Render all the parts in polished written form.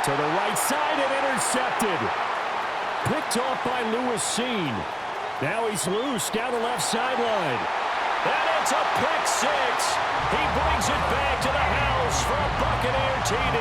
To the right side and intercepted. Picked off by Lewis Seen. Now he's loose down the left sideline. And it's a pick six. He brings it back to the house for a Buccaneer TD.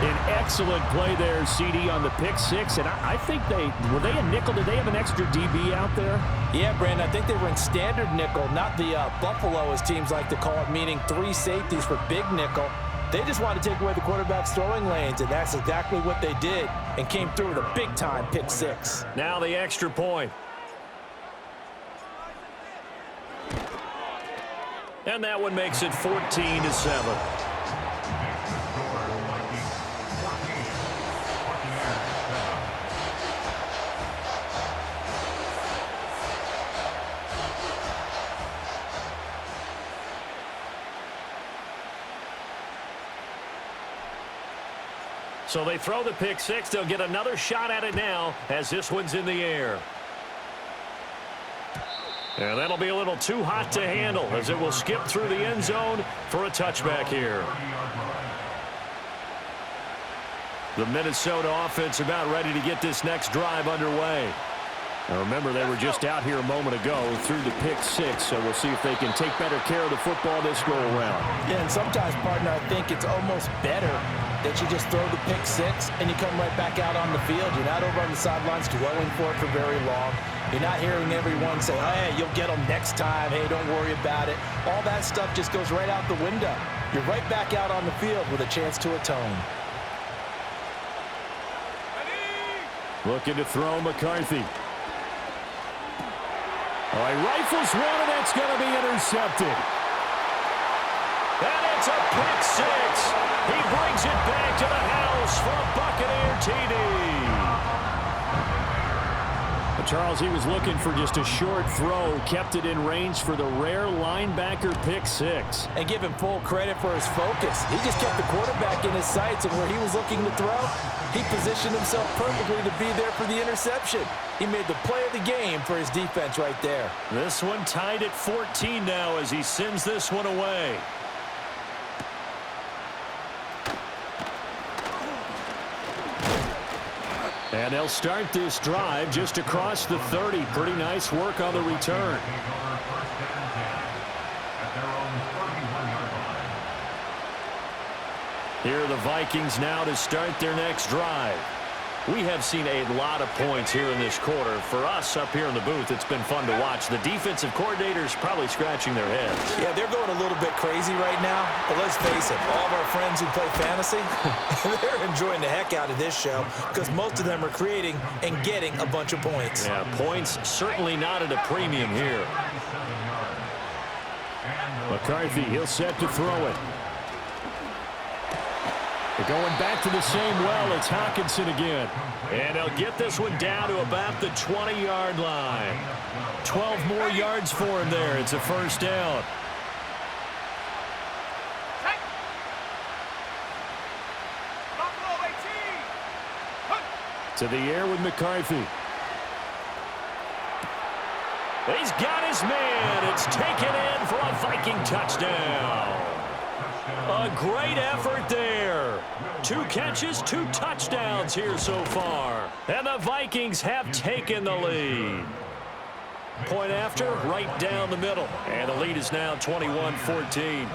An excellent play there, CD, on the pick six. And I think were they a nickel? Did they have an extra DB out there? Yeah, Brandon, I think they were in standard nickel, not the Buffalo, as teams like to call it, meaning 3 safeties for big nickel. They just wanted to take away the quarterback's throwing lanes, and that's exactly what they did and came through with a big-time pick six. Now the extra point. And that one makes it 14-7. So they throw the pick six. They'll get another shot at it now as this one's in the air. And that'll be a little too hot to handle as it will skip through the end zone for a touchback here. The Minnesota offense about ready to get this next drive underway. Now remember, they were just out here a moment ago through the pick six, so we'll see if they can take better care of the football this go-around. Yeah, and sometimes, partner, I think it's almost better that you just throw the pick six and you come right back out on the field. You're not over on the sidelines dwelling for it for very long. You're not hearing everyone say, oh, hey, you'll get them next time. Hey, don't worry about it. All that stuff just goes right out the window. You're right back out on the field with a chance to atone. Looking to throw McCarthy. All right, rifles one, and that's going to be intercepted. And it's a pick six. He brings it back to the house for a Buccaneer TD. Charles, he was looking for just a short throw, kept it in range for the rare linebacker pick six. And give him full credit for his focus. He just kept the quarterback in his sights, and where he was looking to throw, he positioned himself perfectly to be there for the interception. He made the play of the game for his defense right there. This one tied at 14 now as he sends this one away. And they'll start this drive just across the 30. Pretty nice work on the return. Here are the Vikings now to start their next drive. We have seen a lot of points here in this quarter. For us up here in the booth, it's been fun to watch. The defensive coordinators probably scratching their heads. Yeah, they're going a little bit crazy right now. But let's face it, all of our friends who play fantasy, they're enjoying the heck out of this show because most of them are creating and getting a bunch of points. Yeah, points certainly not at a premium here. McCarthy, he'll set to throw it. They're going back to the same well. It's Hockenson again. And they'll get this one down to about the 20-yard line. 12 more yards for him there. It's a first down. To the air with McCarthy. He's got his man. It's taken in for a Viking touchdown. A great effort there. 2 catches, 2 touchdowns here so far. And the Vikings have taken the lead. Point after, right down the middle. And the lead is now 21-14.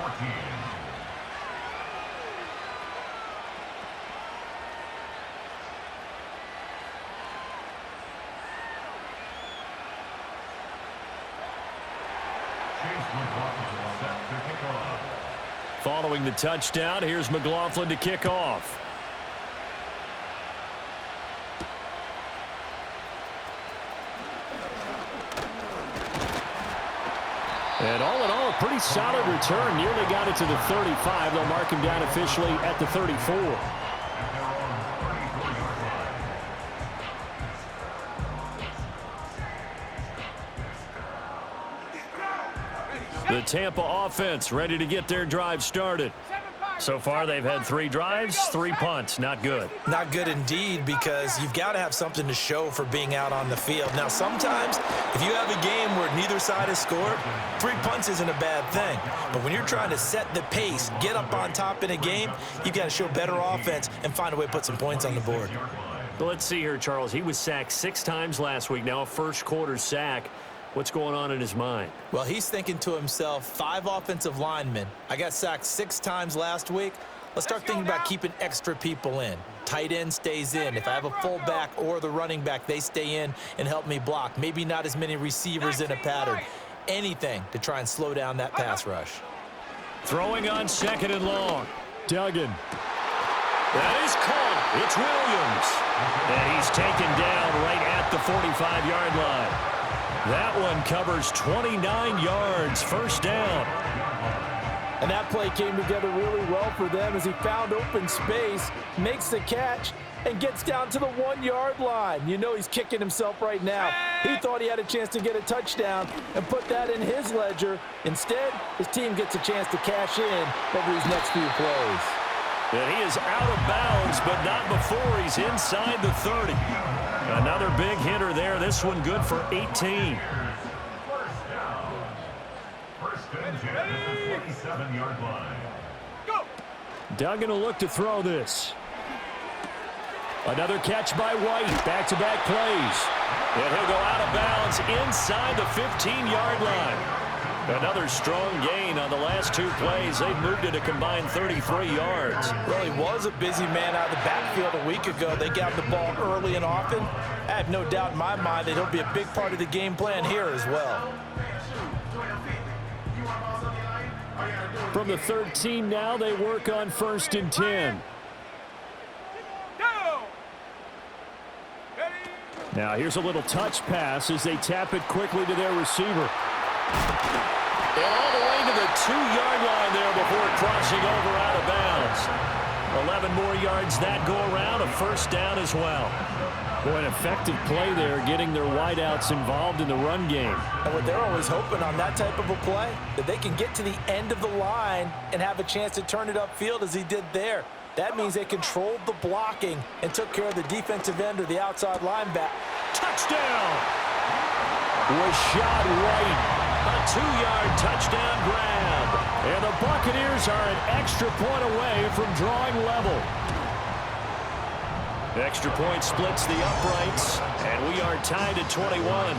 Following the touchdown, here's McLaughlin to kick off. And all in all, a pretty solid return. Nearly got it to the 35. They'll mark him down officially at the 34. The Tampa offense ready to get their drive started. So far, they've had 3 drives, 3 punts. Not good. Not good indeed, because you've got to have something to show for being out on the field. Now, sometimes, if you have a game where neither side has scored, 3 punts isn't a bad thing. But when you're trying to set the pace, get up on top in a game, you've got to show better offense and find a way to put some points on the board. Well, let's see here, Charles. He was sacked 6 times last week. Now a first-quarter sack. What's going on in his mind? Well, he's thinking to himself, 5 offensive linemen. I got sacked 6 times last week. Let's start thinking about keeping extra people in. Tight end stays in. If I have a fullback or the running back, they stay in and help me block. Maybe not as many receivers in a pattern. Anything to try and slow down that pass rush. Throwing on 2nd and long. Duggan. That is caught. It's Williams. And he's taken down right at the 45-yard line. That one covers 29 yards, first down. And that play came together really well for them as he found open space, makes the catch, and gets down to the 1-yard line. You know he's kicking himself right now. He thought he had a chance to get a touchdown and put that in his ledger. Instead, his team gets a chance to cash in over these next few plays. And he is out of bounds, but not before he's inside the 30. Another big hitter there. This one good for 18. Duggan will look to throw this. Another catch by White. Back-to-back plays. And he'll go out of bounds inside the 15-yard line. Another strong gain on the last 2 plays. They've moved it a combined 33 yards. Well, he was a busy man out of the backfield a week ago. They got the ball early and often. I have no doubt in my mind that he'll be a big part of the game plan here as well. From the 13 now, they work on 1st and 10. Now here's a little touch pass as they tap it quickly to their receiver. And all the way to the 2-yard line there before crossing over out of bounds. 11 more yards that go around, a first down as well. Boy, an effective play there, getting their wideouts involved in the run game. And what they're always hoping on that type of a play, that they can get to the end of the line and have a chance to turn it upfield as he did there. That means they controlled the blocking and took care of the defensive end or the outside linebacker. Touchdown! Rashad White. A 2-yard touchdown grab. And the Buccaneers are an extra point away from drawing level. The extra point splits the uprights, and we are tied at 21.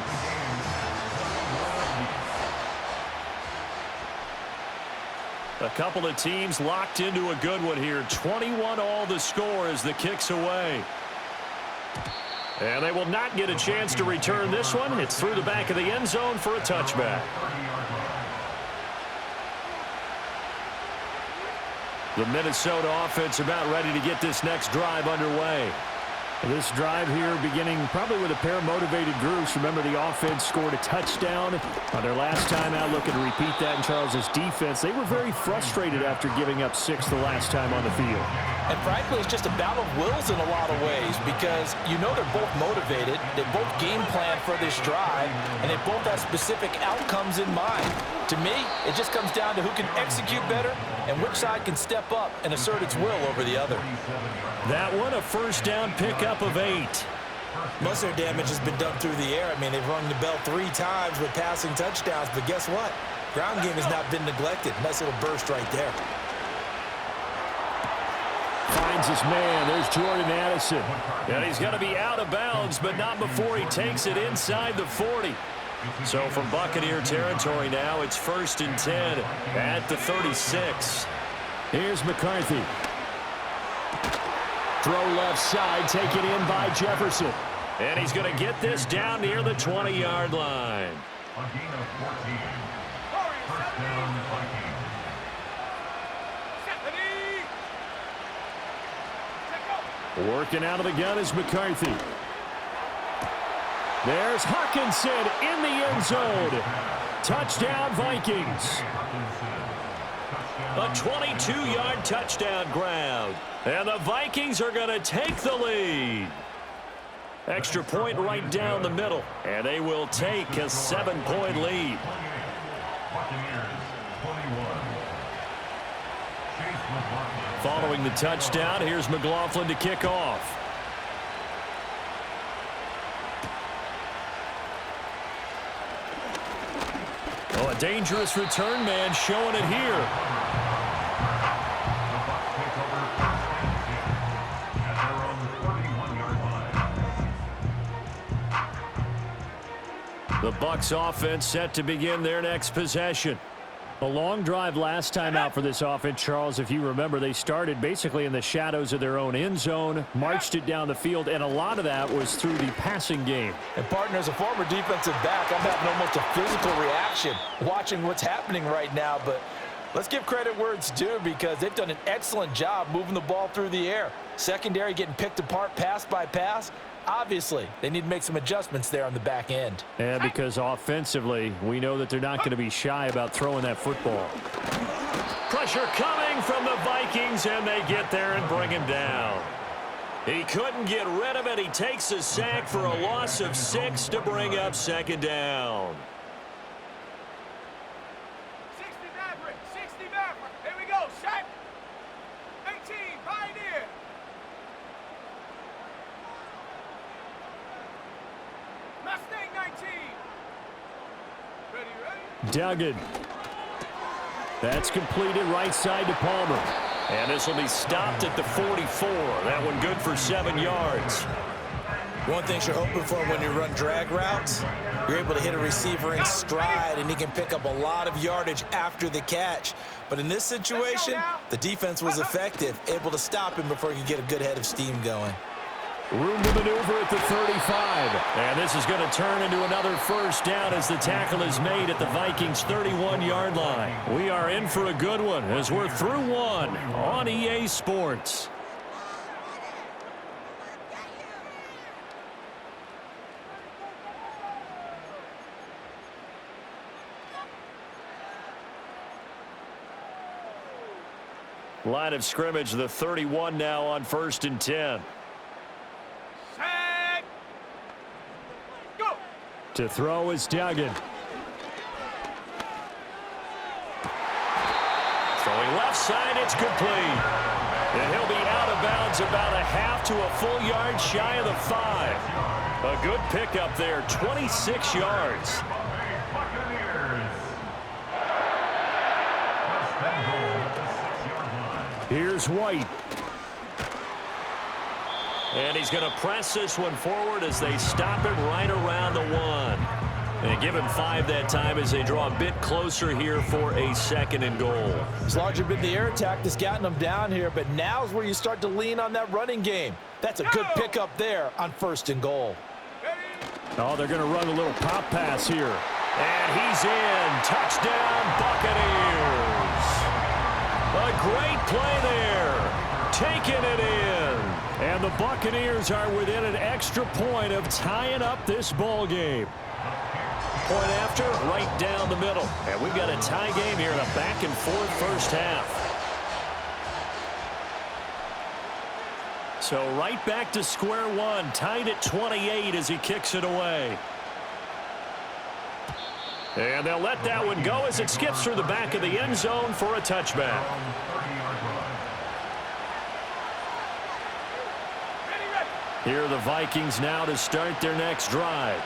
A couple of teams locked into a good one here. 21 all the score as the kick's away. And they will not get a chance to return this one. It's through the back of the end zone for a touchback. The Minnesota offense about ready to get this next drive underway. This drive here beginning probably with a pair of motivated groups. Remember, the offense scored a touchdown on their last time out. Looking to repeat that in Charles's defense. They were very frustrated after giving up 6 the last time on the field. And frankly, it's just a battle of wills in a lot of ways because you know they're both motivated. They both game plan for this drive, and they both have specific outcomes in mind. To me, it just comes down to who can execute better and which side can step up and assert its will over the other. That one, a first down pickup of 8. Most of their damage has been done through the air. I mean, they've rung the bell 3 times with passing touchdowns, but guess what? Ground game has not been neglected. Nice little burst right there. Finds his man. There's Jordan Addison. And he's going to be out of bounds, but not before he takes it inside the 40. So from Buccaneer territory now, it's 1st and 10 at the 36. Here's McCarthy. Throw left side, taken in by Jefferson. And he's going to get this down near the 20-yard line. A gain of 14. First down, Vikings. Working out of the gun is McCarthy. There's Hawkinson in the end zone. Touchdown, Vikings. A 22-yard touchdown grab. And the Vikings are going to take the lead. Extra point right down the middle. And they will take a 7-point lead. Buccaneers 21. Following the touchdown, here's McLaughlin to kick off. Oh, a dangerous return man showing it here. The Bucs offense set to begin their next possession. A long drive last time out for this offense, Charles. If you remember, they started basically in the shadows of their own end zone, marched it down the field, and a lot of that was through the passing game. And, partner, as a former defensive back, I'm having almost a physical reaction watching what's happening right now. But let's give credit where it's due, because they've done an excellent job moving the ball through the air. Secondary getting picked apart pass by pass. Obviously, they need to make some adjustments there on the back end. Yeah, because offensively, we know that they're not going to be shy about throwing that football. Pressure coming from the Vikings, and they get there and bring him down. He couldn't get rid of it. He takes a sack for a loss of 6 to bring up second down. 60 Maverick, 60 Maverick. Here we go, Shaq. 18, Pioneer. Mustang 19. Ready? Duggan. That's completed right side to Palmer. And this will be stopped at the 44. That one good for 7 yards. One thing you're hoping for when you run drag routes, you're able to hit a receiver in stride, and he can pick up a lot of yardage after the catch. But in this situation, the defense was effective, able to stop him before he could get a good head of steam going. Room to maneuver at the 35. And this is going to turn into another first down as the tackle is made at the Vikings' 31-yard line. We are in for a good one as we're through one on EA Sports. Line of scrimmage, the 31 now on 1st and 10. Shaq. Go. To throw is Duggan. Throwing left side, it's complete. And he'll be out of bounds about a half to a full yard shy of the 5. A good pickup there, 26 yards. Here's White. And he's going to press this one forward as they stop him right around the 1. And give him 5 that time as they draw a bit closer here for a 2nd and goal. It's largely been the air attack that's gotten them down here, but now's where you start to lean on that running game. That's a good pickup there on 1st and goal. Oh, they're going to run a little pop pass here. And he's in. Touchdown, Buccaneers. A great play there. Taking it in. And the Buccaneers are within an extra point of tying up this ball game. Point after, right down the middle. And we've got a tie game here in a back-and-forth first half. So right back to square one, tied at 28 as he kicks it away. And they'll let that one go as it skips through the back of the end zone for a touchback. Here are the Vikings now to start their next drive.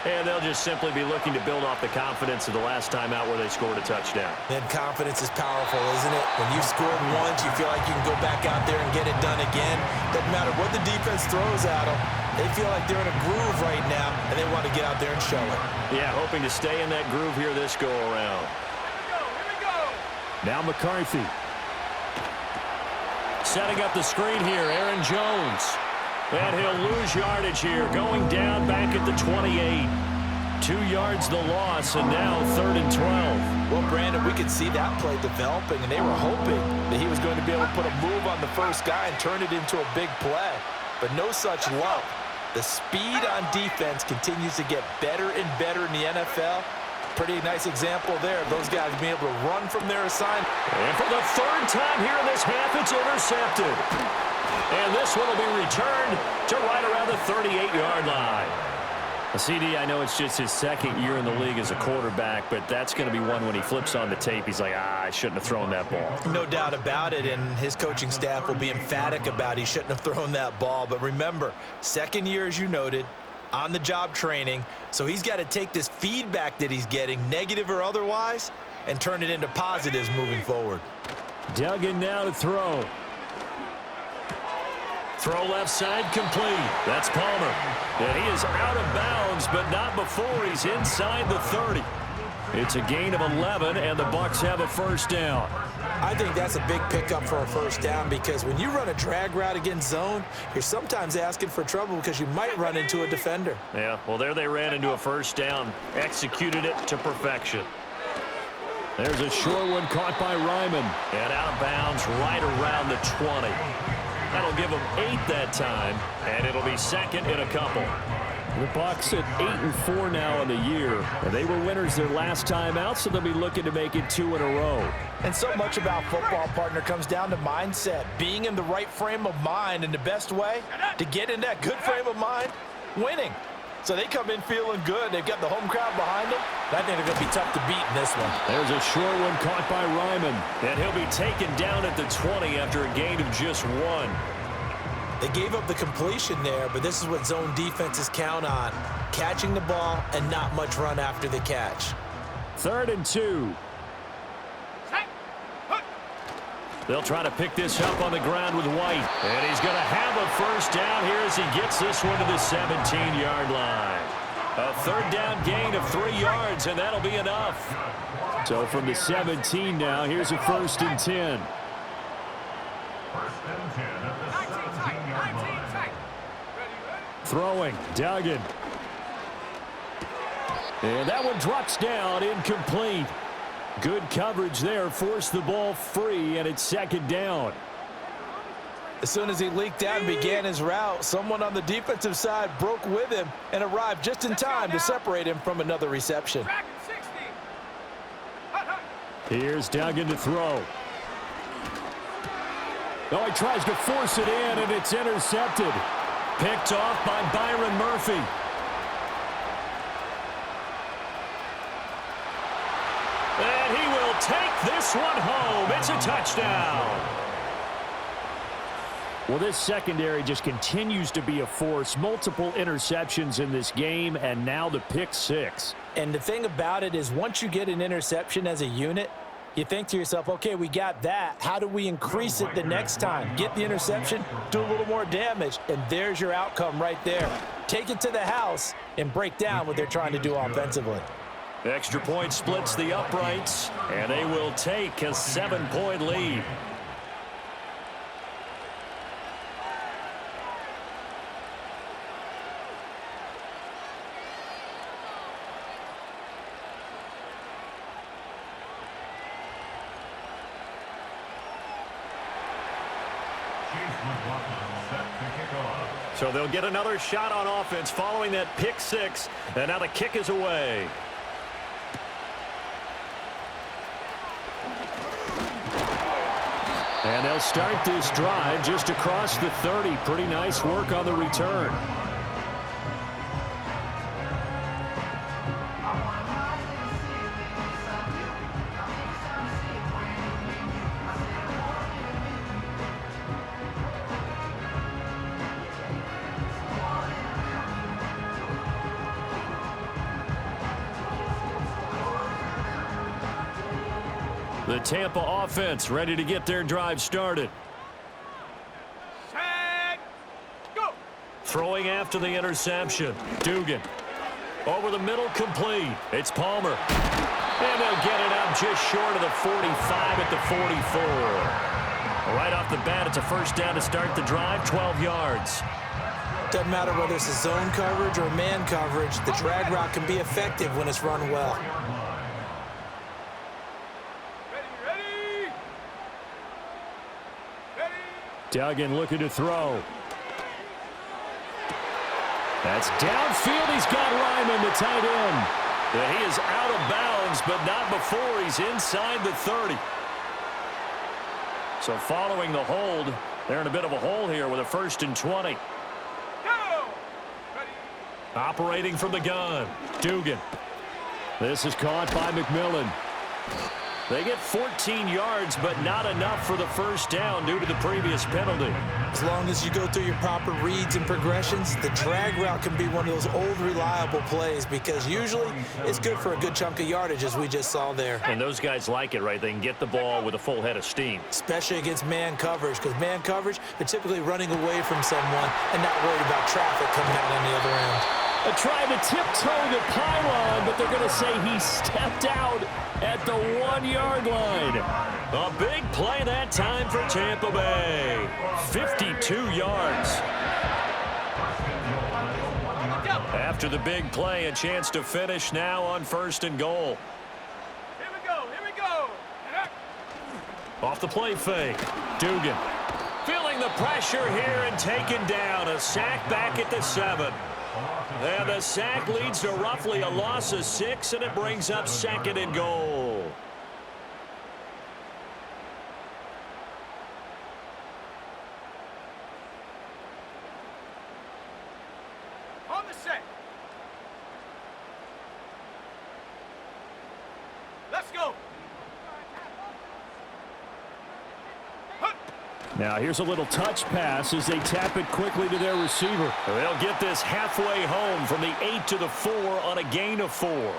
And they'll just simply be looking to build off the confidence of the last time out where they scored a touchdown. And confidence is powerful, isn't it? When you've scored once, you feel like you can go back out there and get it done again. Doesn't matter what the defense throws at them. They feel like they're in a groove right now, and they want to get out there and show it. Yeah, hoping to stay in that groove here this go-around. Here we go. Now McCarthy. Setting up the screen here, Aaron Jones. And he'll lose yardage here, going down back at the 28. 2 yards the loss, and now 3rd and 12. Well, Brandon, we could see that play developing, and they were hoping that he was going to be able to put a move on the first guy and turn it into a big play. But no such luck. The speed on defense continues to get better and better in the NFL. Pretty nice example there of those guys being able to run from their assignment. And for the 3rd time here in this half, it's intercepted. And this one will be returned to right around the 38-yard line. CD, I know it's just his second year in the league as a quarterback, but that's going to be one when he flips on the tape, he's like, I shouldn't have thrown that ball. No doubt about it, and his coaching staff will be emphatic about he shouldn't have thrown that ball. But remember, second year, as you noted, on-the-job training, so he's got to take this feedback that he's getting, negative or otherwise, and turn it into positives moving forward. Duggan now to throw. Throw left side complete. That's Palmer. And he is out of bounds, but not before he's inside the 30. It's a gain of 11, and the Bucs have a first down. I think that's a big pickup for a first down because when you run a drag route against zone, you're sometimes asking for trouble because you might run into a defender. Yeah, well, there they ran into a first down. Executed it to perfection. There's a short one caught by Ryman. And out of bounds right around the 20. That'll give them 8 that time, and it'll be second in a couple. The Bucs at 8-4 now in the year. And they were winners their last time out, so they'll be looking to make it 2 in a row. And so much about football, partner, comes down to mindset. Being in the right frame of mind, and the best way to get in that good frame of mind, winning. So they come in feeling good. They've got the home crowd behind them. I think they're going to be tough to beat in this one. There's a short one caught by Ryman. And he'll be taken down at the 20 after a gain of just 1. They gave up the completion there, but this is what zone defenses count on. Catching the ball and not much run after the catch. 3rd and 2. They'll try to pick this up on the ground with White. And he's going to have a first down here as he gets this one to the 17-yard line. A 3rd down gain of 3 yards, and that'll be enough. So from the 17 now, here's a 1st and 10. Throwing, Duggan. And that one drops down, incomplete. Good coverage there, forced the ball free, and it's 2nd down. As soon as he leaked out and began his route, someone on the defensive side broke with him and arrived just in time to separate him from another reception. Here's Duggan to throw. Oh, he tries to force it in, and it's intercepted. Picked off by Byron Murphy. And he will take this one home. It's a touchdown. Well, this secondary just continues to be a force. Multiple interceptions in this game, and now the pick 6. And the thing about it is once you get an interception as a unit, you think to yourself, okay, we got that. How do we increase it the next time? Get the interception, do a little more damage, and there's your outcome right there. Take it to the house and break down what they're trying to do offensively. Extra point splits the uprights, and they will take a 7-point lead. So they'll get another shot on offense following that pick 6, and now the kick is away. And they'll start this drive just across the 30. Pretty nice work on the return. The Tampa offense ready to get their drive started. Set, go. Throwing after the interception. Dugan. Over the middle, complete. It's Palmer. And they'll get it out just short of the 45 at the 44. Right off the bat, it's a first down to start the drive, 12 yards. Doesn't matter whether it's a zone coverage or man coverage, the drag route can be effective when it's run well. Duggan looking to throw. That's downfield. He's got Ryman, the tight end. And he is out of bounds, but not before he's inside the 30. So following the hold, they're in a bit of a hole here with a 1st and 20. Go. Ready. Operating from the gun, Dugan. This is caught by McMillan. They get 14 yards, but not enough for the first down due to the previous penalty. As long as you go through your proper reads and progressions, the drag route can be one of those old reliable plays because usually it's good for a good chunk of yardage, as we just saw there. And those guys like it, right? They can get the ball with a full head of steam. Especially against man coverage, because man coverage, they're typically running away from someone and not worried about traffic coming out on the other end. Trying to tiptoe the pylon, but they're going to say he stepped out at the 1-yard line. A big play that time for Tampa Bay. 52 yards. After the big play, a chance to finish now on 1st and goal. Here we go, here we go. Off the play fake, Dugan. Feeling the pressure here and taken down. A sack back at the 7. And the sack leads to roughly a loss of 6, and it brings up 2nd and goal. On the set. Let's go. Now here's a little touch pass as they tap it quickly to their receiver. They'll get this halfway home from the 8 to the 4 on a gain of 4.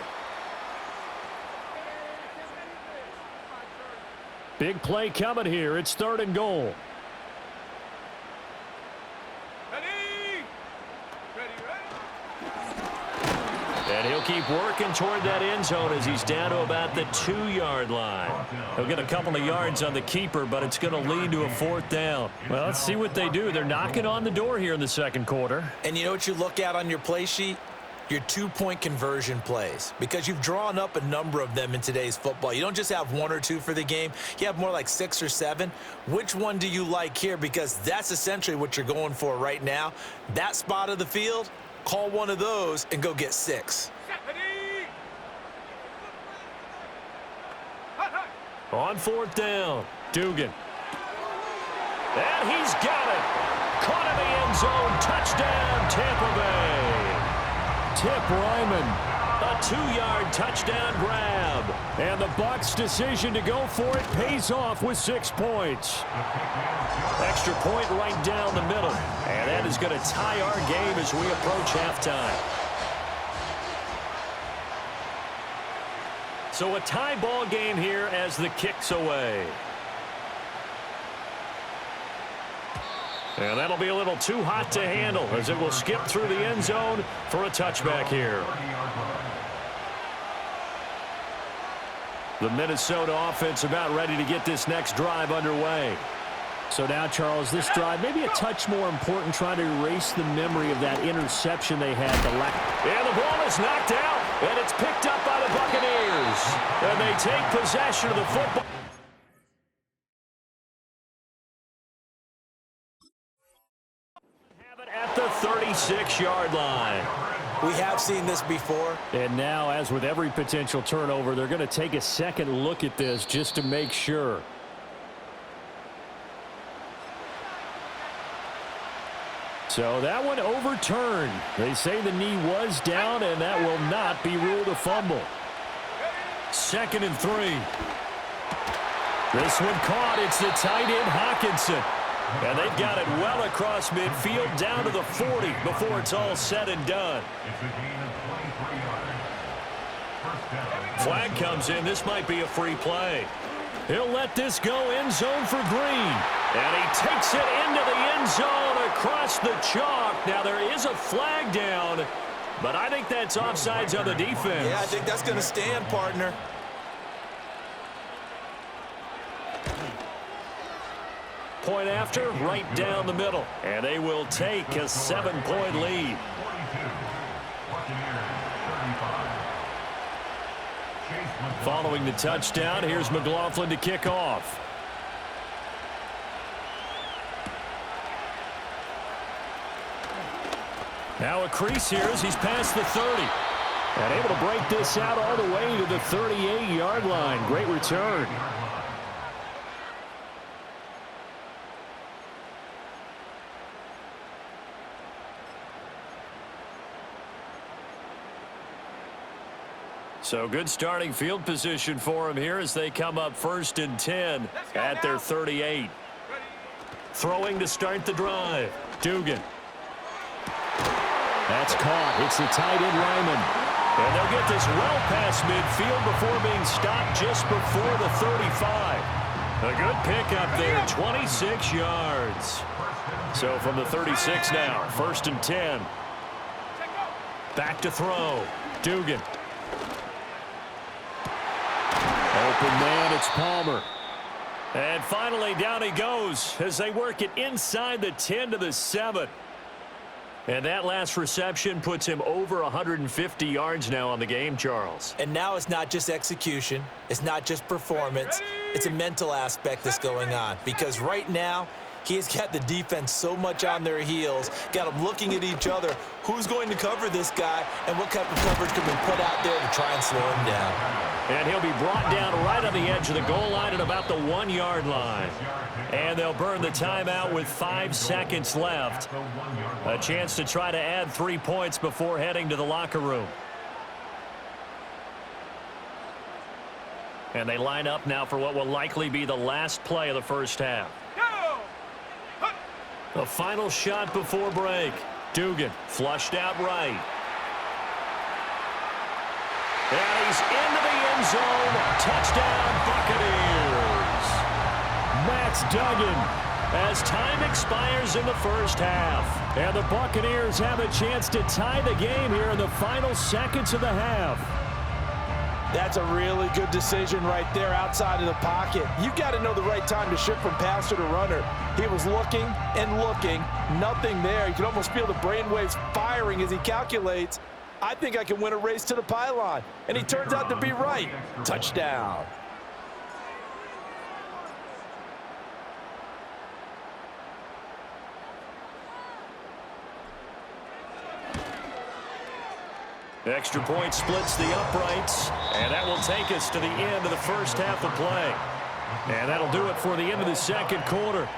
Big play coming here. It's 3rd and goal. And he'll keep working toward that end zone as he's down to about the 2-yard line. He'll get a couple of yards on the keeper, but it's going to lead to a 4th down. Well, let's see what they do. They're knocking on the door here in the 2nd quarter. And you know what you look at on your play sheet? Your 2-point conversion plays, because you've drawn up a number of them in today's football. You don't just have 1 or 2 for the game. You have more like 6 or 7. Which one do you like here? Because that's essentially what you're going for right now. That spot of the field, call one of those and go get 6. On 4th down, Dugan. And he's got it. Caught in the end zone. Touchdown, Tampa Bay. Tip Ryman. A 2-yard touchdown grab. And the Bucs' decision to go for it pays off with 6 points. Extra point right down the middle. And that is going to tie our game as we approach halftime. So a tie ball game here as the kick's away. And that'll be a little too hot to handle as it will skip through the end zone for a touchback here. The Minnesota offense about ready to get this next drive underway. So now, Charles, this drive maybe a touch more important, trying to erase the memory of that interception they had. And the ball is knocked out, and it's picked up by the Buccaneers. And they take possession of the football. Have it at the 36-yard line. We have seen this before. And now, as with every potential turnover, they're going to take a second look at this just to make sure. So that one overturned. They say the knee was down, and that will not be ruled a fumble. 2nd and 3. This one caught. It's the tight end, Hockenson. And they've got it well across midfield down to the 40 before it's all said and done. Flag comes in. This might be a free play. He'll let this go end zone for Green. And he takes it into the end zone across the chalk. Now there is a flag down, but I think that's offsides on the defense. Yeah, I think that's going to stand, partner. Point after, right down the middle. And they will take a 7-point lead. Following the touchdown, here's McLaughlin to kick off. Now a crease here as he's past the 30. And able to break this out all the way to the 38-yard line. Great return. So good starting field position for him here as they come up 1st and 10 at their 38. Throwing to start the drive. Dugan. That's caught. It's the tight end Lyman. And they'll get this well past midfield before being stopped just before the 35. A good pickup there, 26 yards. So from the 36 now, 1st and 10. Back to throw. Dugan. Open man, it's Palmer. And finally, down he goes as they work it inside the 10 to the 7. And that last reception puts him over 150 yards now on the game, Charles. And now it's not just execution. It's not just performance. It's a mental aspect that's going on. Because right now, he's got the defense so much on their heels, got them looking at each other. Who's going to cover this guy, and what type of coverage can be put out there to try and slow him down? And he'll be brought down right on the edge of the goal line at about the 1-yard line. And they'll burn the timeout with 5 seconds left. A chance to try to add 3 points before heading to the locker room. And they line up now for what will likely be the last play of the first half. A final shot before break. Dugan flushed out right. And he's into the end zone. Touchdown, Buccaneers. That's Duggan as time expires in the first half. And the Buccaneers have a chance to tie the game here in the final seconds of the half. That's a really good decision right there outside of the pocket. You've got to know the right time to shift from passer to runner. He was looking and looking, nothing there. You can almost feel the brainwaves firing as he calculates, I think I can win a race to the pylon. And he turns out to be right. Touchdown. Extra point splits the uprights, and that will take us to the end of the first half of play. And that'll do it for the end of the second quarter.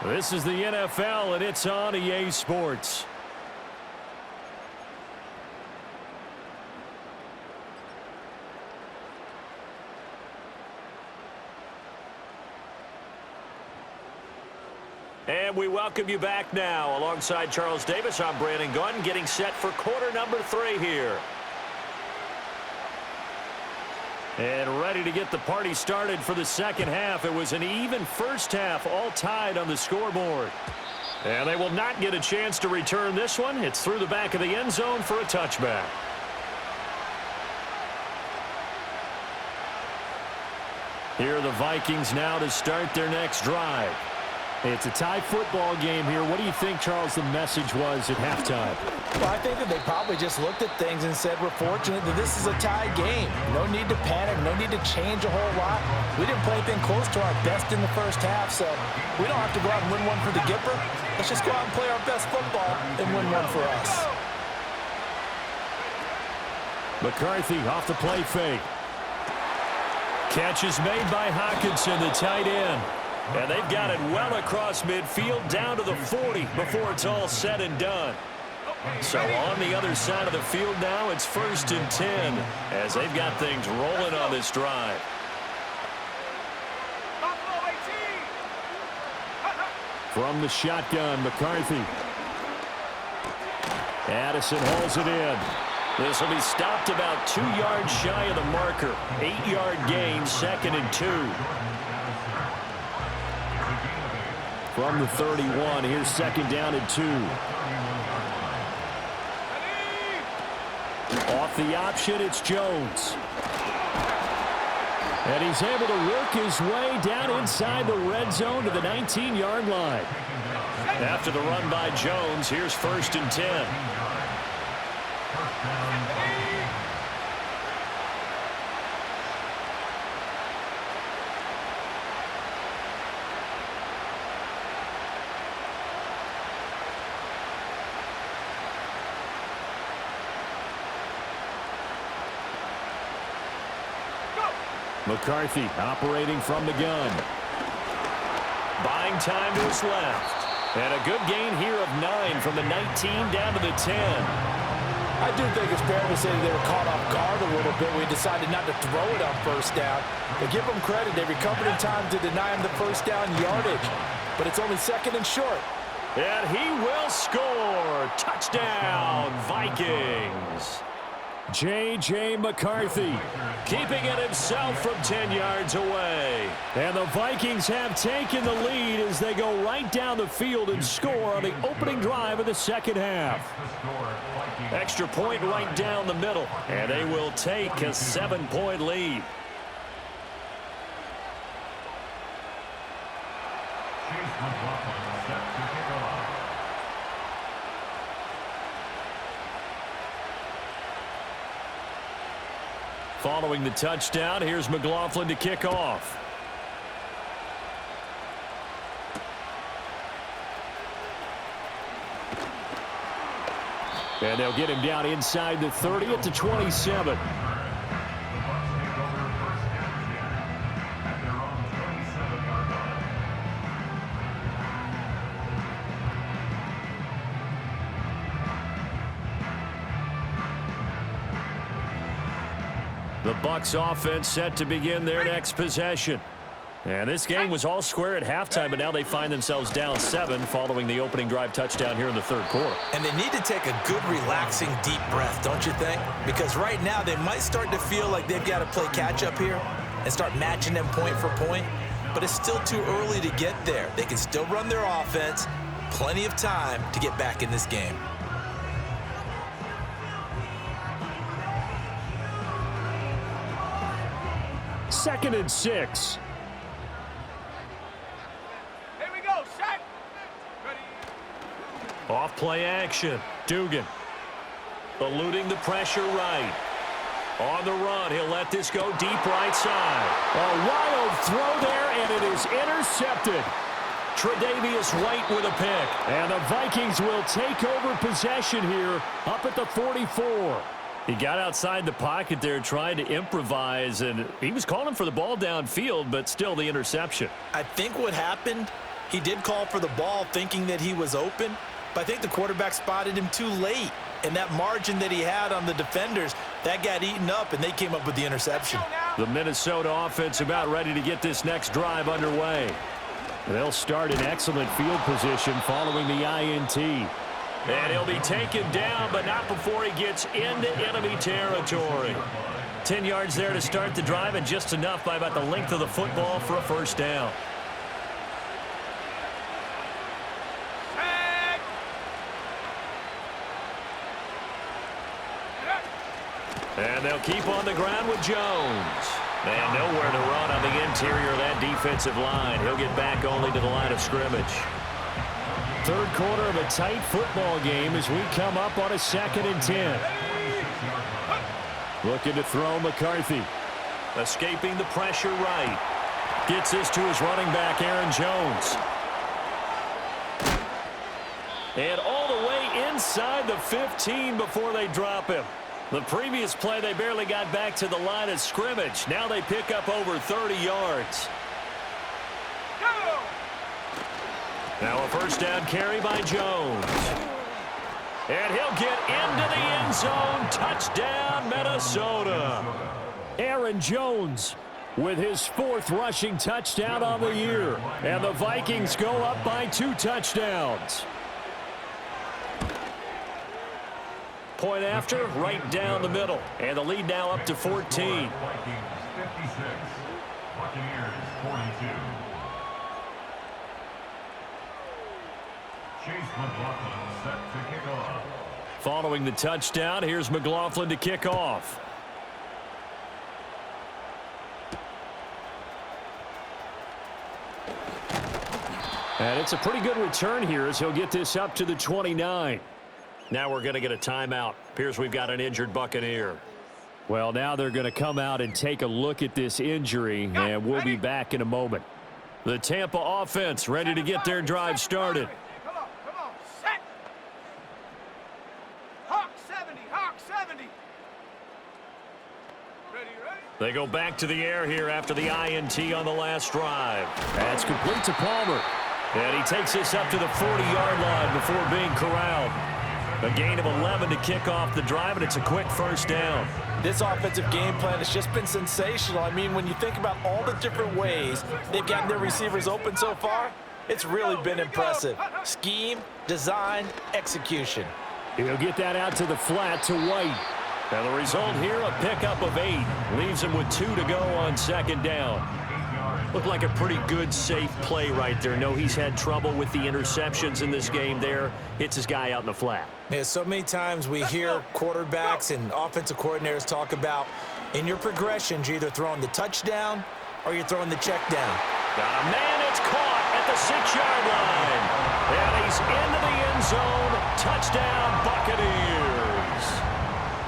This is the NFL, and it's on EA Sports. And we welcome you back now. Alongside Charles Davis, I'm Brandon Gordon, getting set for quarter number 3 here. And ready to get the party started for the second half. It was an even first half, all tied on the scoreboard. And they will not get a chance to return this one. It's through the back of the end zone for a touchback. Here are the Vikings now to start their next drive. It's a tie football game here. What do you think, Charles, the message was at halftime? Well, I think that they probably just looked at things and said, we're fortunate that this is a tie game. No need to panic. No need to change a whole lot. We didn't play anything close to our best in the first half, so we don't have to go out and win one for the Gipper. Let's just go out and play our best football and win one for us. McCarthy off the play fake. Catch is made by Hockenson, the tight end. And they've got it well across midfield down to the 40 before it's all said and done. So on the other side of the field now, it's 1st and 10 as they've got things rolling on this drive. From the shotgun, McCarthy. Addison hauls it in. This will be stopped about 2 yards shy of the marker. 8-yard gain, 2nd and 2. From the 31, here's 2nd down and 2. Off the option, it's Jones. And he's able to work his way down inside the red zone to the 19-yard line. After the run by Jones, here's 1st and 10. McCarthy operating from the gun. Buying time to his left. And a good gain here of 9 from the 19 down to the 10. I do think it's fair to say they were caught off guard a little bit. We decided not to throw it on first down. But give them credit. They recovered in time to deny him the first down yardage. But it's only second and short. And he will score. Touchdown, Vikings. J.J. McCarthy keeping it himself from 10 yards away. And the Vikings have taken the lead as they go right down the field and score on the opening drive of the second half. Extra point right down the middle, and they will take a 7-point lead. Following the touchdown, here's McLaughlin to kick off. And they'll get him down inside the 30 at the 27. The Bucs offense set to begin their next possession. And this game was all square at halftime, but now they find themselves down 7 following the opening drive touchdown here in the third quarter. And they need to take a good, relaxing, deep breath, don't you think? Because right now they might start to feel like they've got to play catch-up here and start matching them point for point. But it's still too early to get there. They can still run their offense. Plenty of time to get back in this game. Second and 6. Here we go, set. Ready. Off play action. Dugan eluding the pressure right. On the run, he'll let this go deep right side. A wild throw there, and it is intercepted. Tre'Davious White with a pick. And the Vikings will take over possession here up at the 44. He got outside the pocket there trying to improvise, and he was calling for the ball downfield, but still the interception. I think what happened, he did call for the ball thinking that he was open, but I think the quarterback spotted him too late. And that margin that he had on the defenders, that got eaten up, and they came up with the interception. The Minnesota offense about ready to get this next drive underway. They'll start in excellent field position following the INT. And he'll be taken down, but not before he gets into enemy territory. 10 yards there to start the drive, and just enough by about the length of the football for a first down. And they'll keep on the ground with Jones. And nowhere to run on the interior of that defensive line. He'll get back only to the line of scrimmage. Third quarter of a tight football game as we come up on a 2nd and 10. Looking to throw McCarthy. Escaping the pressure right. Gets this to his running back, Aaron Jones. And all the way inside the 15 before they drop him. The previous play, they barely got back to the line of scrimmage. Now they pick up over 30 yards. Now a first down carry by Jones. And he'll get into the end zone. Touchdown, Minnesota. Aaron Jones with his 4th rushing touchdown on the year. And the Vikings go up by 2 touchdowns. Point after, right down the middle. And the lead now up to 14. Vikings 56, Buccaneers 42. Chase McLaughlin set to kick off. Following the touchdown, here's McLaughlin to kick off. And it's a pretty good return here as he'll get this up to the 29. Now we're going to get a timeout. Appears we've got an injured Buccaneer. Well, now they're going to come out and take a look at this injury, and we'll be back in a moment. The Tampa offense ready to get their drive started. Come on, set. Hawk 70, Hawk 70. Ready. They go back to the air here after the INT on the last drive. That's complete to Palmer. And he takes this up to the 40-yard line before being corralled. A gain of 11 to kick off the drive, and it's a quick first down. This offensive game plan has just been sensational. I mean, when you think about all the different ways they've gotten their receivers open so far, it's really been impressive. Scheme, design, execution. He'll get that out to the flat to White. And the result here, a pickup of 8. Leaves him with 2 to go on second down. Looked like a pretty good, safe play right there. No, he's had trouble with the interceptions in this game there. Hits his guy out in the flat. Yeah, so many times we hear quarterbacks and offensive coordinators talk about in your progressions, you're either throwing the touchdown or you're throwing the check down. Got a man, it's caught at the 6-yard line. And he's into the end zone. Touchdown, Buccaneers.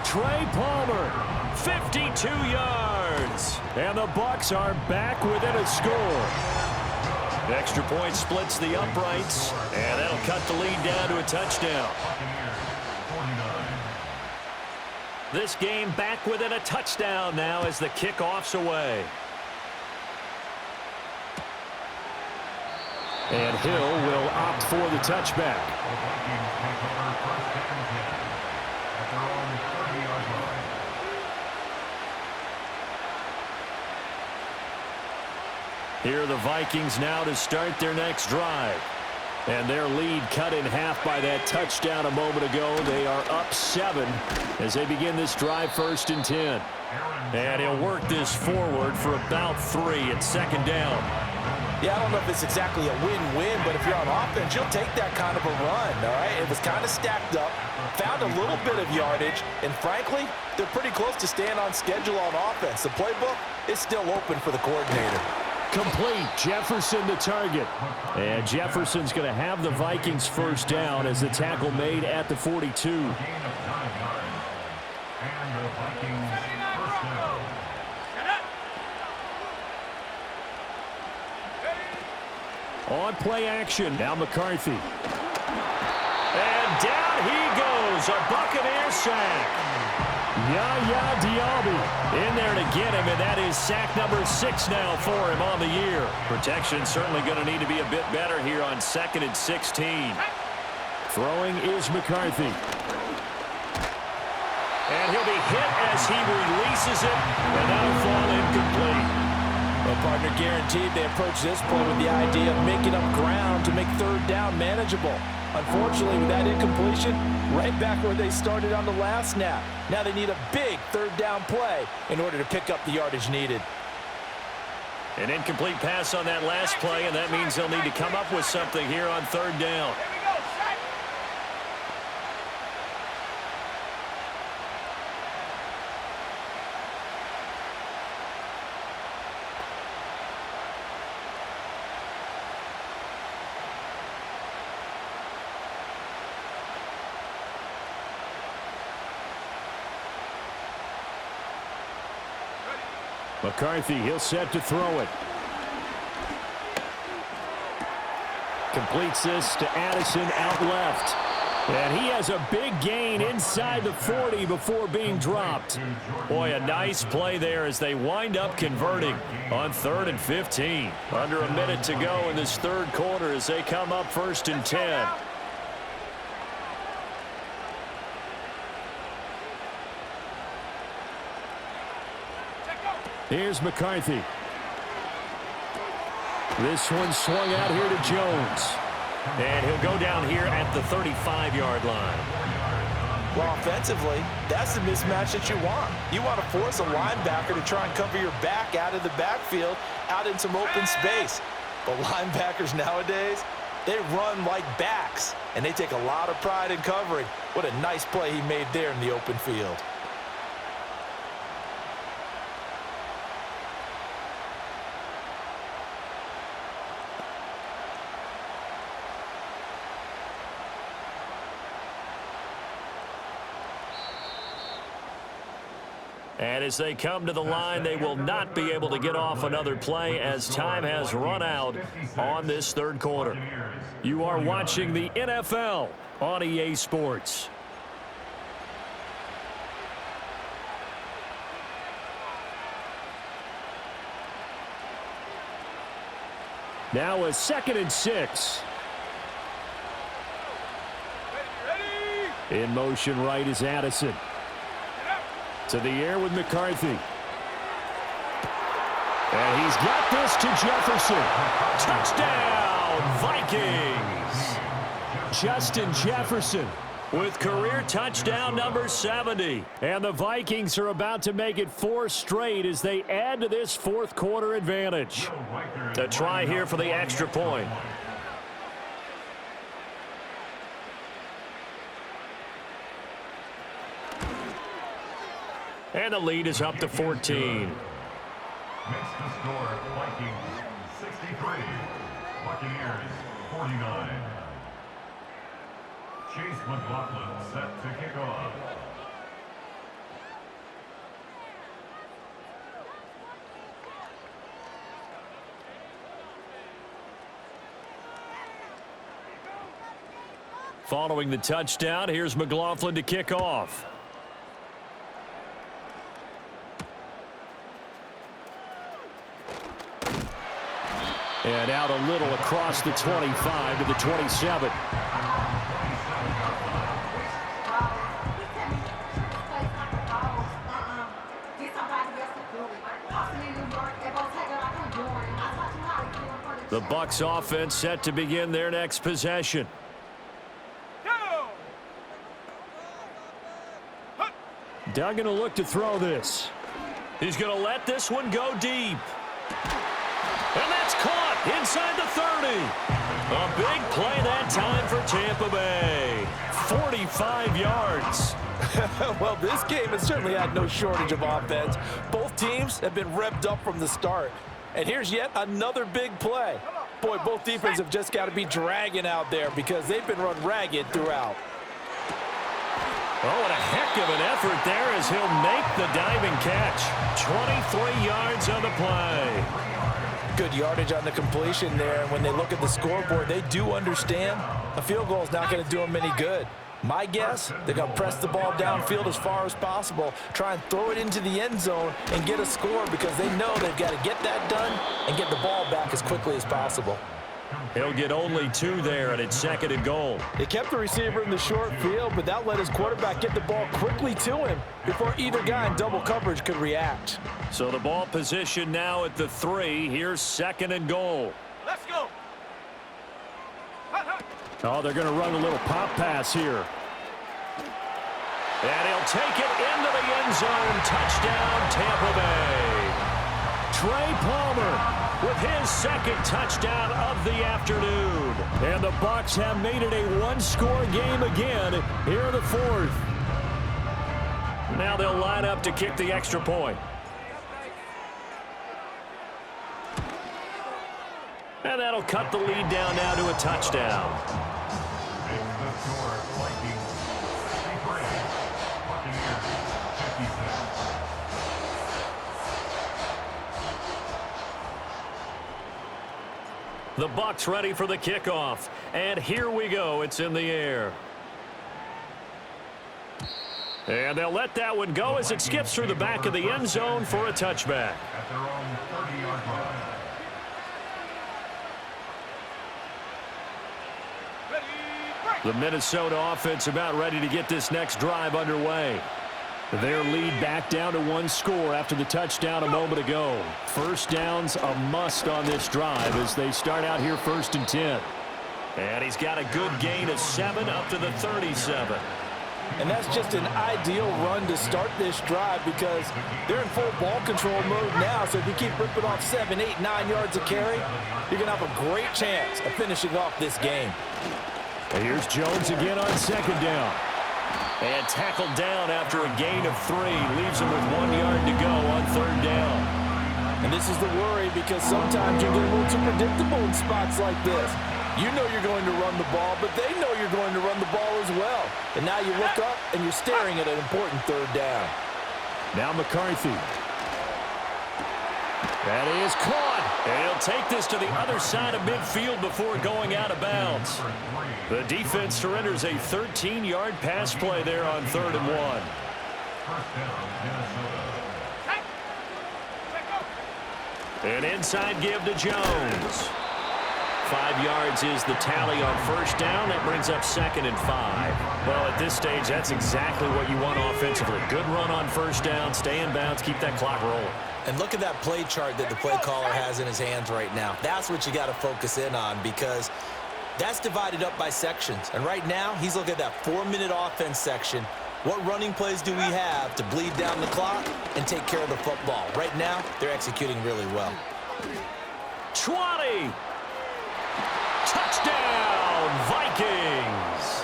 Trey Palmer, 52 yards. And the Bucs are back within a score. Extra point splits the uprights, and that'll cut the lead down to a touchdown. This game back within a touchdown now as the kickoff's away. And Hill will opt for the touchback. Here are the Vikings now to start their next drive. And their lead cut in half by that touchdown a moment ago. They are up 7 as they begin this drive, 1st and 10. And he'll work this forward for about 3 at second down. Yeah, I don't know if it's exactly a win-win, but if you're on offense, you'll take that kind of a run, all right? It was kind of stacked up, found a little bit of yardage, and frankly, they're pretty close to staying on schedule on offense. The playbook is still open for the coordinator. Complete. Jefferson the target. And Jefferson's going to have the Vikings first down as the tackle made at the 42. On play action, now McCarthy. And down he goes, a Buccaneer sack. Yaya Diaby in there to get him, and that is sack number 6 now for him on the year. Protection certainly going to need to be a bit better here on 2nd and 16. Throwing is McCarthy. And he'll be hit as he releases it, and that'll fall incomplete. Well, partner, guaranteed they approach this play with the idea of making up ground to make 3rd down manageable. Unfortunately, with that incompletion, right back where they started on the last snap. Now they need a big 3rd down play in order to pick up the yardage needed. An incomplete pass on that last play, and that means they'll need to come up with something here on 3rd down. McCarthy, he'll set to throw it. Completes this to Addison out left. And he has a big gain inside the 40 before being dropped. Boy, a nice play there as they wind up converting on 3rd and 15. Under a minute to go in this 3rd quarter as they come up 1st and 10. Here's McCarthy. This one swung out here to Jones. And he'll go down here at the 35-yard line. Well, offensively, that's the mismatch that you want. You want to force a linebacker to try and cover your back out of the backfield, out in some open space. But linebackers nowadays, they run like backs, and they take a lot of pride in covering. What a nice play he made there in the open field. And as they come to the line, they will not be able to get off another play as time has run out on this 3rd quarter. You are watching the NFL on EA Sports. Now a 2nd and 6. Ready? In motion right is Addison. To the air with McCarthy. And he's got this to Jefferson. Touchdown, Vikings. Justin Jefferson with career touchdown number 70. And the Vikings are about to make it 4 straight as they add to this fourth quarter advantage. A try here for the extra point. And the lead is up to 14. Makes the score Vikings 63, Buccaneers 49. Chase McLaughlin set to kick off. Following the touchdown, here's McLaughlin to kick off. And out a little across the 25 to the 27. The Bucs offense set to begin their next possession. Duggan will look to throw this. He's going to let this one go deep. And that's caught inside the 30. A big play that time for Tampa Bay. 45 yards. Well, this game has certainly had no shortage of offense. Both teams have been revved up from the start. And here's yet another big play. Boy, both defenses have just got to be dragging out there because they've been run ragged throughout. Oh, and a heck of an effort there as he'll make the diving catch. 23 yards on the play. Good yardage on the completion there. And when they look at the scoreboard, they do understand a field goal is not going to do them any good. My guess, they're going to press the ball downfield as far as possible, try and throw it into the end zone and get a score because they know they've got to get that done and get the ball back as quickly as possible. He'll get only 2 there, and it's 2nd and goal. They kept the receiver in the short field, but that let his quarterback get the ball quickly to him before either guy in double coverage could react. So the ball position now at the 3. Here's 2nd and goal. Let's go. Oh, they're going to run a little pop pass here. And he'll take it into the end zone. Touchdown, Tampa Bay. Trey Palmer with his 2nd touchdown of the afternoon. And the Bucs have made it a 1-score game again here in the 4th. Now they'll line up to kick the extra point. And that'll cut the lead down now to a touchdown. Makes the score Vikings 63, Buccaneers 56. The Bucs ready for the kickoff. And here we go. It's in the air. And they'll let that one go as it skips through the back of the end zone for a touchback. At their own 30-yard line. The Minnesota offense about ready to get this next drive underway. Their lead back down to 1 score after the touchdown a moment ago. First down's a must on this drive as they start out here 1st and 10. And he's got a good gain of 7 up to the 37. And that's just an ideal run to start this drive because they're in full ball control mode now. So if you keep ripping off 7, 8, 9 yards of carry, you're going to have a great chance of finishing off this game. And here's Jones again on 2nd down. And tackled down after a gain of 3. Leaves him with 1 yard to go on 3rd down. And this is the worry because sometimes you get a little too predictable in spots like this. You know you're going to run the ball, but they know you're going to run the ball as well. And now you look up and you're staring at an important 3rd down. Now McCarthy. That is caught. And he'll take this to the other side of midfield before going out of bounds. The defense surrenders a 13-yard pass play there on 3rd and 1. First down, Minnesota. An inside give to Jones. 5 yards is the tally on first down. That brings up 2nd and 5. Well, at this stage, that's exactly what you want offensively. Good run on first down, stay in bounds, keep that clock rolling. And look at that play chart that the play caller has in his hands right now. That's what you got to focus in on, because that's divided up by sections. And right now, he's looking at that 4-minute offense section. What running plays do we have to bleed down the clock and take care of the football? Right now, they're executing really well. 20. Touchdown, Vikings.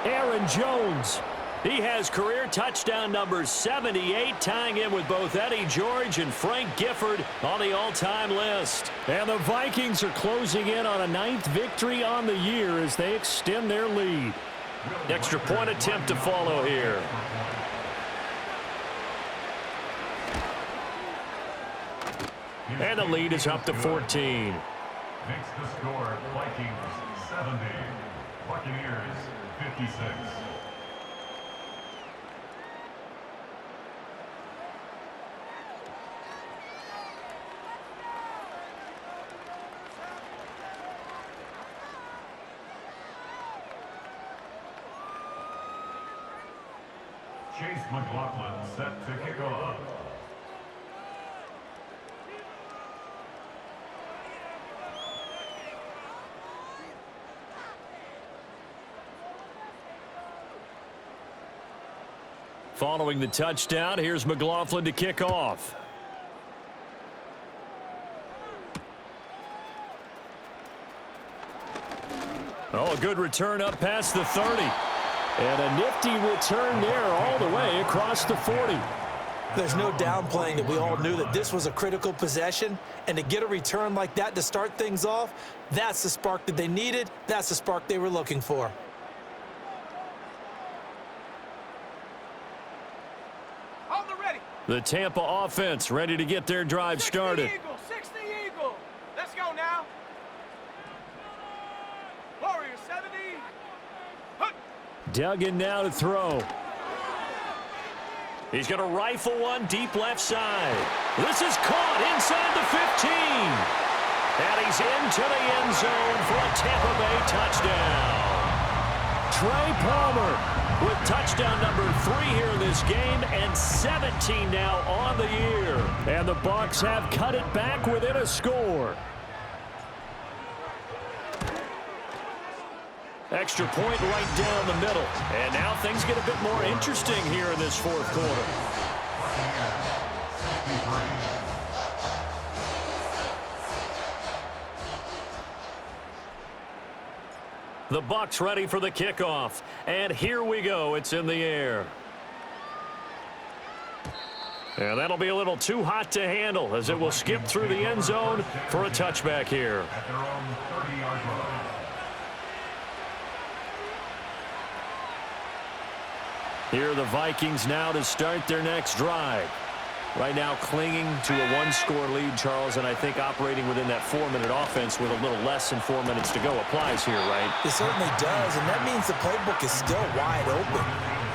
Aaron Jones. He has career touchdown number 78, tying in with both Eddie George and Frank Gifford on the all-time list. And the Vikings are closing in on a 9th victory on the year as they extend their lead. Extra point attempt to follow here. And the lead is up to 14. Makes the score Vikings 70, Buccaneers 56. Chase McLaughlin set to kick off. Following the touchdown, here's McLaughlin to kick off. Oh, a good return up past the 30. And a nifty return there all the way across the 40. There's no downplaying that we all knew that this was a critical possession, and to get a return like that to start things off, that's the spark that they needed. That's the spark they were looking for. On the ready. The Tampa offense ready to get their drive started. 60 Eagle. Let's go now. Warriors 70. Dug in now to throw. He's going to rifle one deep left side. This is caught inside the 15. And he's into the end zone for a Tampa Bay touchdown. Trey Palmer with touchdown number 3 here in this game, and 17 now on the year. And the Bucs have cut it back within a score. Extra point right down the middle. And now things get a bit more interesting here in this fourth quarter. The Bucs ready for the kickoff. And here we go. It's in the air. And that'll be a little too hot to handle as it will skip through the end zone for a touchback here. At their own 30-yard line. Here are the Vikings now to start their next drive. Right now clinging to a 1-score lead, Charles, and I think operating within that 4-minute offense with a little less than 4 minutes to go applies here, right? It certainly does, and that means the playbook is still wide open.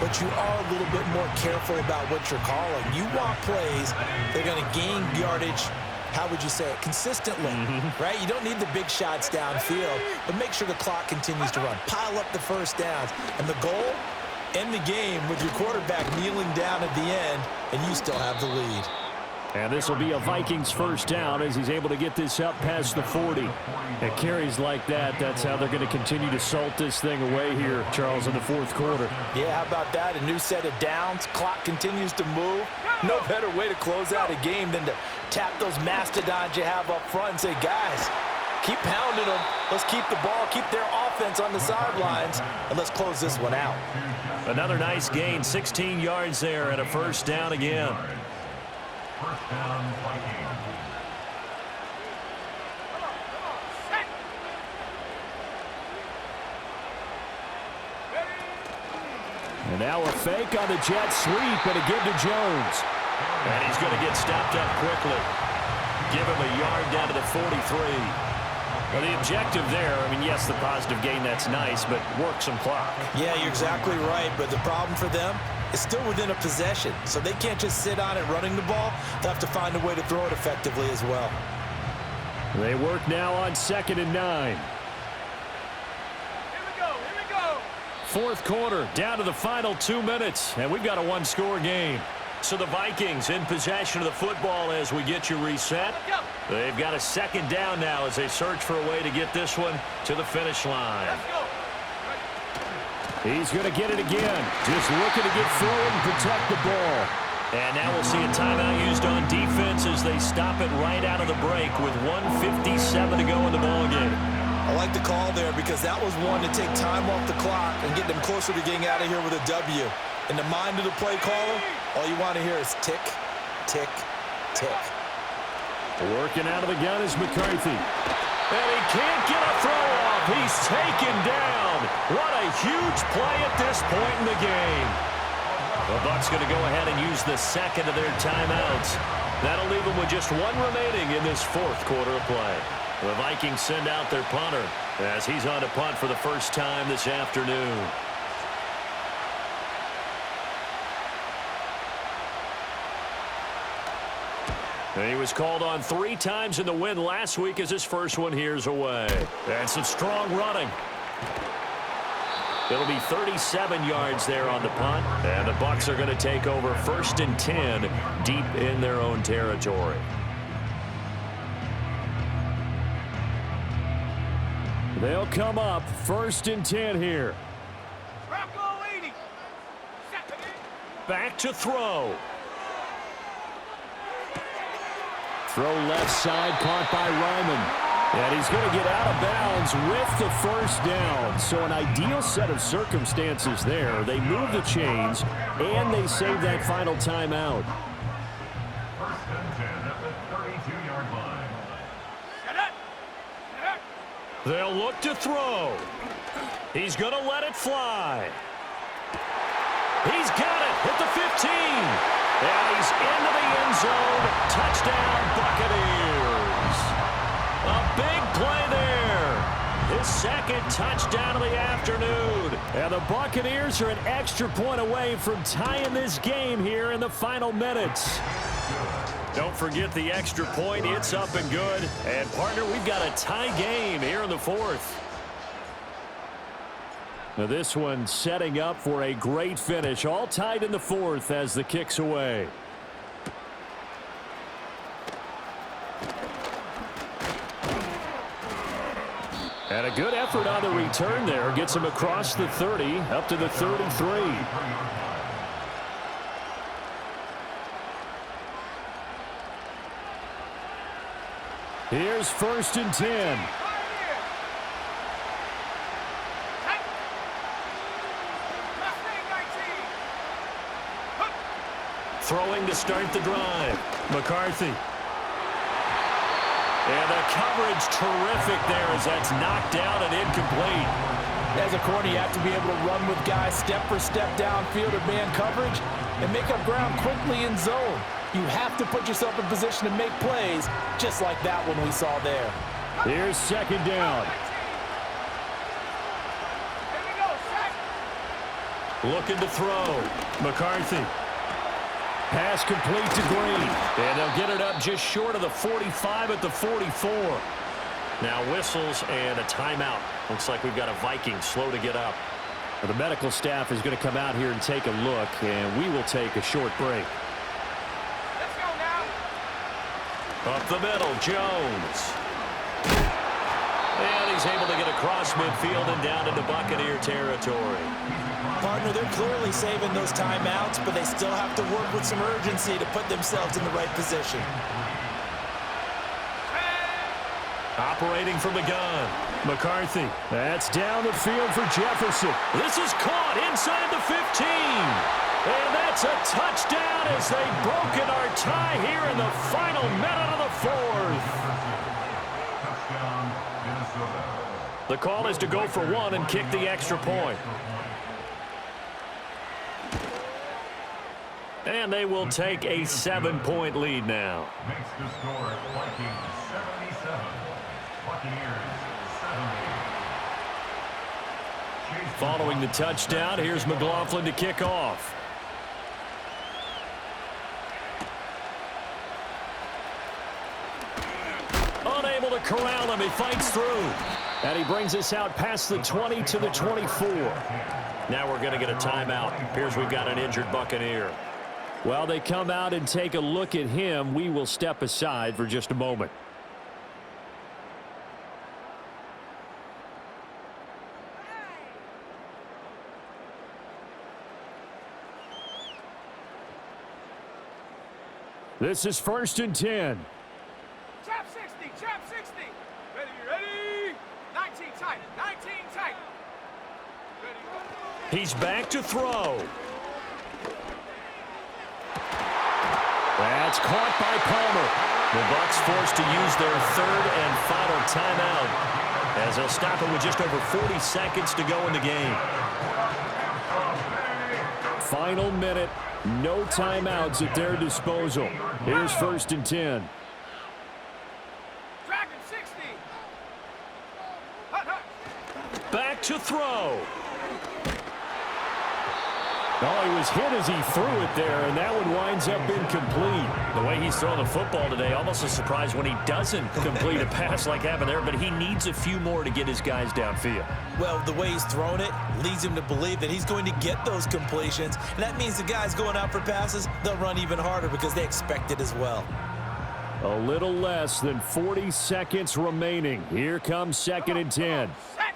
But you are a little bit more careful about what you're calling. You want plays that are going to gain yardage, how would you say it, consistently, right? You don't need the big shots downfield, but make sure the clock continues to run. Pile up the first downs. And the goal? End the game with your quarterback kneeling down at the end, and you still have the lead. And this will be a Vikings first down as he's able to get this up past the 40. At carries like that, that's how they're going to continue to salt this thing away here, Charles, in the fourth quarter. Yeah, how about that? A new set of downs. Clock continues to move. No better way to close out a game than to tap those mastodons you have up front and say, guys, keep pounding them. Let's keep the ball, keep their offense on the sidelines, and let's close this one out. Another nice gain, 16 yards there, and a first down again. First down, Vikings. And now a fake on the jet sweep and a give to Jones. And he's going to get stopped up quickly. Give him a yard down to the 43. Well, the objective there, I mean, yes, the positive gain, that's nice, but work some clock. Yeah, you're exactly right, but the problem for them is still within a possession, so they can't just sit on it running the ball. They'll have to find a way to throw it effectively as well. They work now on 2nd and 9. Here we go. Here we go. Fourth quarter, down to the final 2 minutes, and we've got a one-score game. So the Vikings in possession of the football as we get you reset. They've got a 2nd down now as they search for a way to get this one to the finish line. Let's go. He's going to get it again. Just looking to get forward and protect the ball. And now we'll see a timeout used on defense as they stop it right out of the break with 1:57 to go in the ballgame. I like the call there because that was one to take time off the clock and get them closer to getting out of here with a W. In the mind of the play caller, all you want to hear is tick, tick, tick. Working out of the gun is McCarthy. And he can't get a throw off. He's taken down. What a huge play at this point in the game. The Bucs going to go ahead and use the second of their timeouts. That'll leave them with just one remaining in this fourth quarter of play. The Vikings send out their punter as he's on to punt for the first time this afternoon. And he was called on 3 times in the win last week as his first one here's away. And some strong running. It'll be 37 yards there on the punt. And the Bucs are going to take over 1st and 10 deep in their own territory. They'll come up 1st and 10 here. Bronco 80. Second. Back to throw. Throw left side, caught by Ryman. And he's going to get out of bounds with the first down. So an ideal set of circumstances there. They move the chains, and they save that final timeout. 1st and 10 at the 32-yard line. Get it. Get it. They'll look to throw. He's going to let it fly. He's got it at the 15. And he's into the end zone. Touchdown, Buccaneers. A big play there. His 2nd touchdown of the afternoon. And the Buccaneers are an extra point away from tying this game here in the final minutes. Don't forget the extra point. It's up and good. And, partner, we've got a tie game here in the 4th. Now this one setting up for a great finish. All tied in the 4th as the kick's away. And a good effort on the return there. Gets him across the 30, up to the 33. Here's 1st and 10. Throwing to start the drive. McCarthy. And the coverage terrific there as that's knocked out and incomplete. As a corner, you have to be able to run with guys step for step downfield or man coverage and make up ground quickly in zone. You have to put yourself in position to make plays just like that one we saw there. Here's 2nd down. Here we go. Set. Looking to throw. McCarthy. Pass complete to Green. And they'll get it up just short of the 45 at the 44. Now whistles and a timeout. Looks like we've got a Viking slow to get up. Well, the medical staff is going to come out here and take a look, and we will take a short break. Let's go now. Up the middle, Jones. And he's able to get across midfield and down into Buccaneer territory. Partner, they're clearly saving those timeouts, but they still have to work with some urgency to put themselves in the right position. Operating from the gun. McCarthy. That's down the field for Jefferson. This is caught inside the 15. And that's a touchdown as they've broken our tie here in the final minute of the 4th. Touchdown, Minnesota. The call is to go for 1 and kick the extra point. And they will take a 7-point lead now. Makes the score Vikings 77. Buccaneers 70. Following the touchdown, here's McLaughlin to kick off. Unable to corral him. He fights through. And he brings us out past the 20 to the 24. Now we're going to get a timeout. Here's we've got an injured Buccaneer. While they come out and take a look at him, we will step aside for just a moment. This is 1st and 10. Chap 60, chap 60. Ready, ready. 19 tight, 19 tight. Ready. He's back to throw. That's caught by Palmer. The Bucs forced to use their 3rd and final timeout as they'll stop it with just over 40 seconds to go in the game. Final minute. No timeouts at their disposal. Here's 1st and 10. Dragon 60. Hut, hut. Back to throw. Oh, he was hit as he threw it there, and that one winds up incomplete. The way he's throwing the football today, almost a surprise when he doesn't complete a pass like happened there, but he needs a few more to get his guys downfield. Well, the way he's thrown it leads him to believe that he's going to get those completions, and that means the guys going out for passes, they'll run even harder because they expect it as well. A little less than 40 seconds remaining. Here comes 2nd and 10. Set.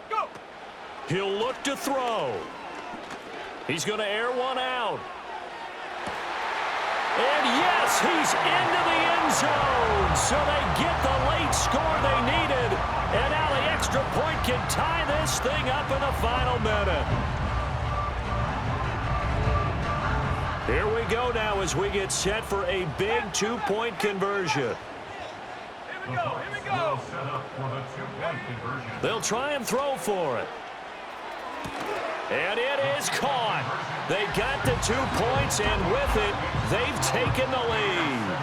Go. He'll look to throw. He's going to air one out. And yes, he's into the end zone. So they get the late score they needed. And now the extra point can tie this thing up in the final minute. Here we go now as we get set for a big 2-point conversion. Here we go, here we go. Set up for the 2-point conversion. They'll try and throw for it. And it is caught. They got the 2 points, and with it, they've taken the lead.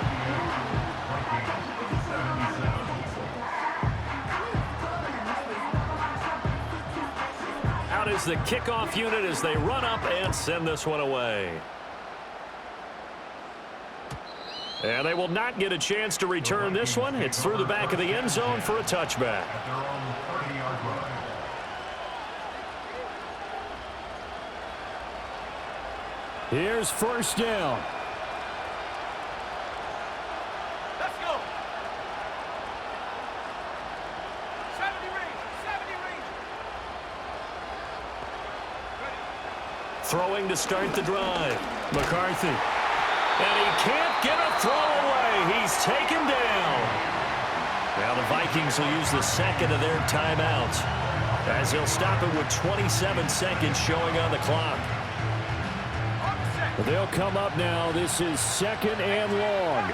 Out is the kickoff unit as they run up and send this one away. And they will not get a chance to return this one. It's through the back of the end zone for a touchback. At their own 30-yard line. Here's 1st down. Let's go. 70 range, 70 range. Ready. Throwing to start the drive. McCarthy. And he can't get a throw away. He's taken down. Now the Vikings will use the 2nd of their timeouts as they'll stop it with 27 seconds showing on the clock. They'll come up now. This is 2nd and long.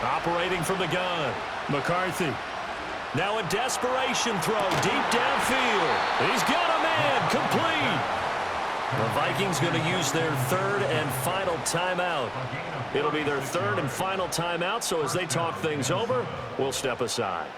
Operating from the gun. McCarthy. Now a desperation throw deep downfield. He's got a man. Complete. The Vikings going to use their 3rd and final timeout. It'll be their 3rd and final timeout, so as they talk things over, we'll step aside.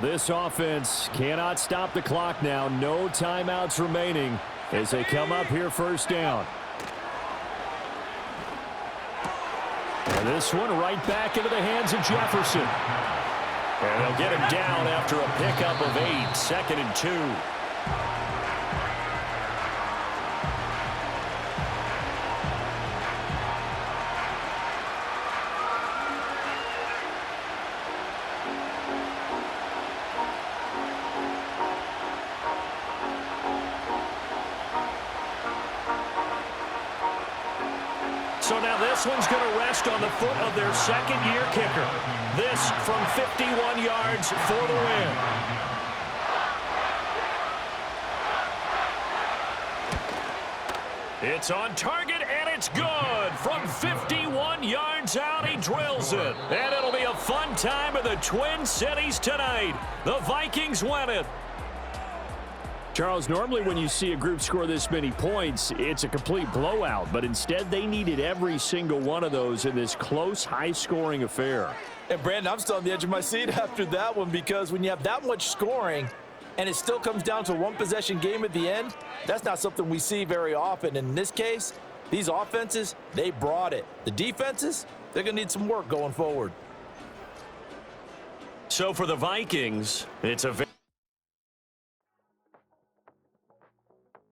This offense cannot stop the clock now. No timeouts remaining as they come up here 1st down. And this one right back into the hands of Jefferson. And they'll get him down after a pickup of 8. 2nd and 2. So now this one's going to rest on the foot of their 2nd-year kicker. This from 51 yards for the win. It's on target, and It's good. From 51 yards out, he drills it. And it'll be a fun time in the Twin Cities tonight. The Vikings win it. Charles, normally when you see a group score this many points, it's a complete blowout. But instead, they needed every single one of those in this close, high-scoring affair. And, Brandon, I'm still on the edge of my seat after that one, because when you have that much scoring and it still comes down to a one-possession game at the end, that's not something we see very often. In this case, these offenses, they brought it. The defenses, they're going to need some work going forward. So for the Vikings, it's a